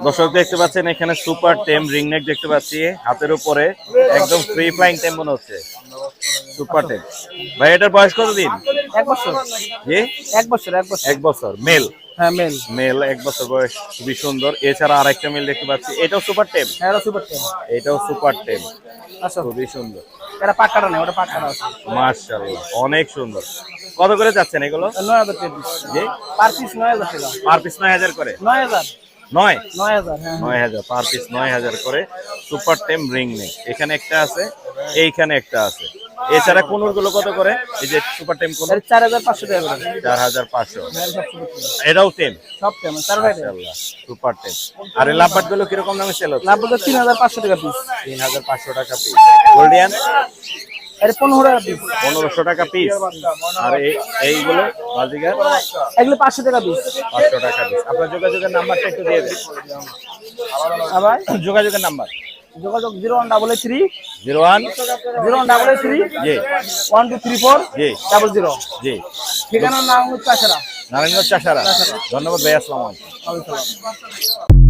দর্শক দেখতে পাচ্ছেন এখানে সুপার টেম রিং নেক দেখতে পাচ্ছি হাতের উপরে একদম ফ্রি ফ্লাইং টেম মনে হচ্ছে সুপার টেম। ভাই এটার বয়স কতদিন? 1 বছর। জি 1 বছর 1 বছর। 1 বছর মেল। হ্যাঁ মেল। মেল 1 বছর বয়স, খুবই সুন্দর। এছাড়া আরেকটা মেল দেখতে পাচ্ছি, এটাও সুপার টেম। হ্যাঁ এটা সুপার টেম। এটাও সুপার টেম, আচ্ছা খুবই সুন্দর। এটা পাকাটা নেই, ওটা পাকাটা আছে। মাশাআল্লাহ অনেক সুন্দর। কত করে যাচ্ছেন এগুলো? 9000 টাকা পিস। জি পার পিস 9000 টাকা। পার পিস 9000 করে? 9000 9 9000 হ্যাঁ 9000 পার পিস 9000 করে সুপার টেম রিং নেক। এখানে একটা আছে, এইখানে একটা আছে। এছাড়া কোনুর গুলো কত করে? এই যে সুপার টেম কোন? 4500 টাকা করে। 4500। এটাও টেম? সব টেম 4 ভাই। মাশাআল্লাহ সুপার টেম। আর এই লাভবাট গুলো কিরকম দামে সেল হচ্ছে? লাভ বলতে 3500 টাকা পিস। 3500 টাকা পিস। গোল্ডিয়ান এর 15 টাকা পিস। 1500 টাকা পিস। আর এইগুলো বাজিগার এগুলো 500 টাকা পিস। 500 টাকা পিস। আপনার যোগাযোগের নাম্বারটা একটু দিয়ে দেন। আবার যোগাযোগের নাম্বার যোগাযোগ 0133 01 0133 জি 1234 জি 00। জি। ঠিকানার নাম হচ্ছে চাষারা। নারায়ণগঞ্জ চাষারা। ধন্যবাদ ভাই, আসসালামু আলাইকুম। ওয়ালাইকুম আসসালাম।